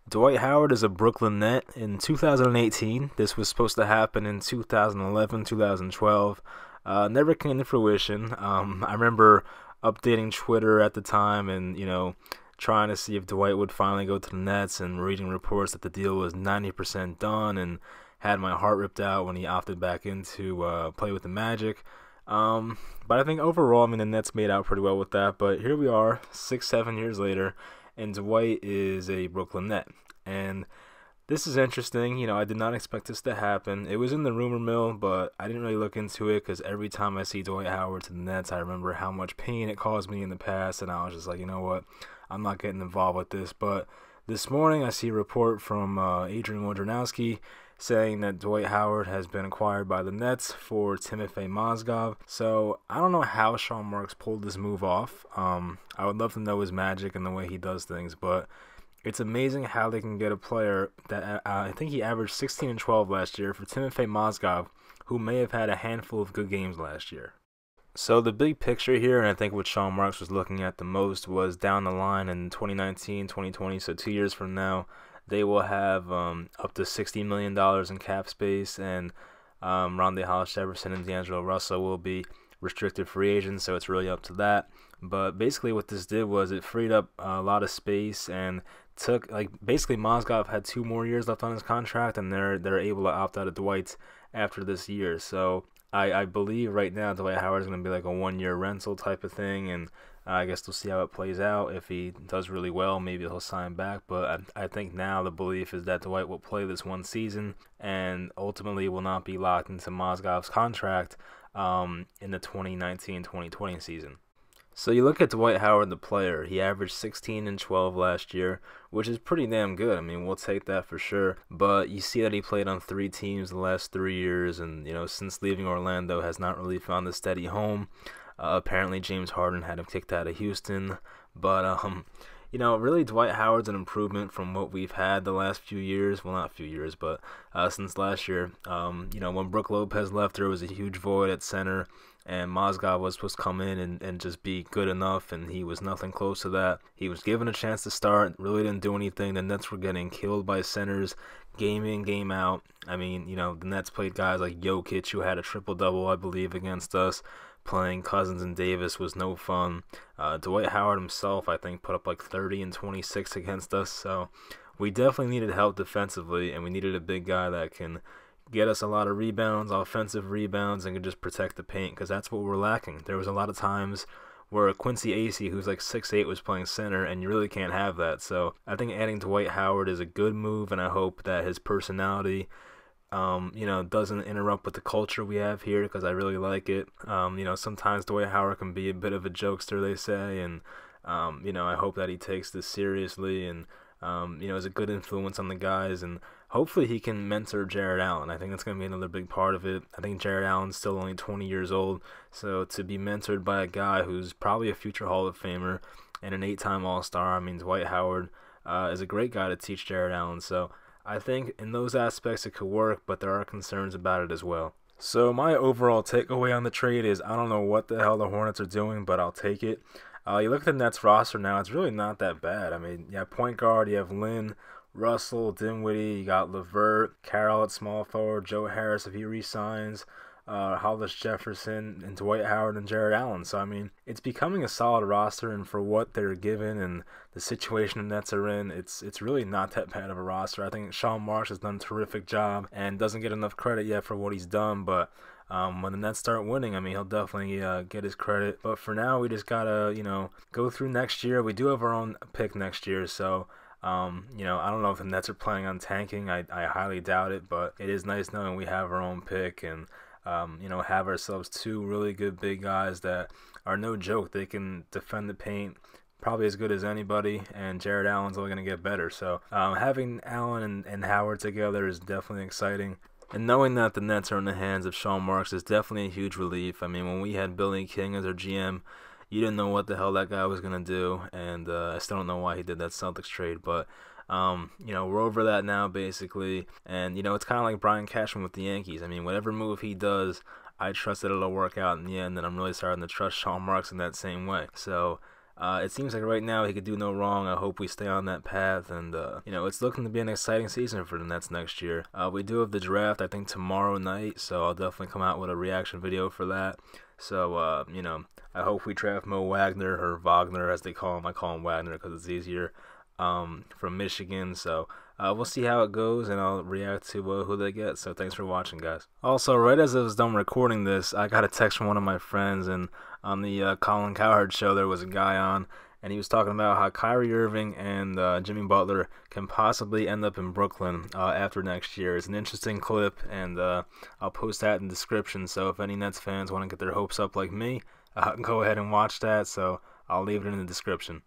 Dwight Howard is a Brooklyn Net in 2018. This was supposed to happen in 2011, 2012. Never came to fruition. I remember updating Twitter at the time and, trying to see if Dwight would finally go to the Nets and reading reports that the deal was 90% done and had my heart ripped out when he opted back into play with the Magic. But I think overall, the Nets made out pretty well with that. But here we are, 6, 7 years later, and Dwight is a Brooklyn Net. And this is interesting. I did not expect this to happen. It was in the rumor mill, but I didn't really look into it because every time I see Dwight Howard to the Nets, I remember how much pain it caused me in the past, and I was just like, you know what, I'm not getting involved with this. But this morning, I see a report from Adrian Wojnarowski saying that Dwight Howard has been acquired by the Nets for Timofey Mozgov. So I don't know how Sean Marks pulled this move off. I would love to know his magic and the way he does things, but it's amazing how they can get a player that I think he averaged 16 and 12 last year for Timofey Mozgov, who may have had a handful of good games last year. So the big picture here, and I think what Sean Marks was looking at the most, was down the line in 2019, 2020, so 2 years from now, they will have up to $60 million in cap space, and Rondae Hollis-Jefferson and D'Angelo Russell will be restricted free agents, so it's really up to that. But basically what this did was it freed up a lot of space and took, basically Mozgov had 2 more years left on his contract, and they're able to opt out of Dwight after this year. So I believe right now Dwight Howard is going to be like a 1-year rental type of thing, and I guess we'll see how it plays out. If he does really well, maybe he'll sign back. But I think now the belief is that Dwight will play this one season and ultimately will not be locked into Mozgov's contract in the 2019-2020 season. So you look at Dwight Howard, the player. He averaged 16 and 12 last year, which is pretty damn good. We'll take that for sure. But you see that he played on 3 teams the last 3 years, and since leaving Orlando, has not really found a steady home. Apparently, James Harden had him kicked out of Houston. But really, Dwight Howard's an improvement from what we've had the last few years. Well, not a few years, but since last year. When Brook Lopez left, there was a huge void at center, and Mozgov was supposed to come in and just be good enough, and he was nothing close to that. He was given a chance to start, really didn't do anything. The Nets were getting killed by centers game in, game out. The Nets played guys like Jokic, who had a triple-double, I believe, against us. Playing Cousins and Davis was no fun. Dwight Howard himself, I think, put up like 30 and 26 against us. So we definitely needed help defensively, and we needed a big guy that can get us a lot of rebounds, offensive rebounds, and can just protect the paint, because that's what we're lacking. There was a lot of times where Quincy Acey, who's like 6'8", was playing center, and you really can't have that. So I think adding Dwight Howard is a good move, and I hope that his personality doesn't interrupt with the culture we have here, because I really like it. Sometimes Dwight Howard can be a bit of a jokester, they say, and I hope that he takes this seriously and is a good influence on the guys, and hopefully he can mentor Jarrett Allen. I think that's going to be another big part of it. I think Jarrett Allen's still only 20 years old, so to be mentored by a guy who's probably a future Hall of Famer and an 8-time All-Star, Dwight Howard is a great guy to teach Jarrett Allen. So I think in those aspects it could work, but there are concerns about it as well. So my overall takeaway on the trade is I don't know what the hell the Hornets are doing, but I'll take it. You look at the Nets roster now, it's really not that bad. You have point guard, you have Lynn, Russell, Dinwiddie, you got LeVert, Carroll at small forward, Joe Harris if he re-signs, Hollis-Jefferson, and Dwight Howard and Jarrett Allen. So, it's becoming a solid roster, and for what they're given and the situation the Nets are in, it's really not that bad of a roster. I think Sean Marks has done a terrific job and doesn't get enough credit yet for what he's done, but when the Nets start winning, he'll definitely get his credit. But for now, we just gotta, go through next year. We do have our own pick next year, so I don't know if the Nets are planning on tanking. I highly doubt it, but it is nice knowing we have our own pick and have ourselves 2 really good big guys that are no joke. They can defend the paint probably as good as anybody, and Jarrett Allen's only going to get better. So having Allen and Howard together is definitely exciting. And knowing that the Nets are in the hands of Sean Marks is definitely a huge relief. when we had Billy King as our GM, you didn't know what the hell that guy was going to do, and I still don't know why he did that Celtics trade, but we're over that now, basically, and, it's kind of like Brian Cashman with the Yankees. Whatever move he does, I trust that it'll work out in the end, and I'm really starting to trust Sean Marks in that same way. So, It seems like right now he could do no wrong. I hope we stay on that path, and it's looking to be an exciting season for the Nets next year. We do have the draft, I think, tomorrow night, so I'll definitely come out with a reaction video for that. So, I hope we draft Mo Wagner, or Wagner as they call him. I call him Wagner because it's easier, from Michigan. So, we'll see how it goes, and I'll react to who they get. So, thanks for watching, guys. Also, right as I was done recording this, I got a text from one of my friends, and on the Colin Cowherd show, there was a guy on, and he was talking about how Kyrie Irving and Jimmy Butler can possibly end up in Brooklyn after next year. It's an interesting clip, and I'll post that in the description. So if any Nets fans want to get their hopes up like me, go ahead and watch that. So I'll leave it in the description.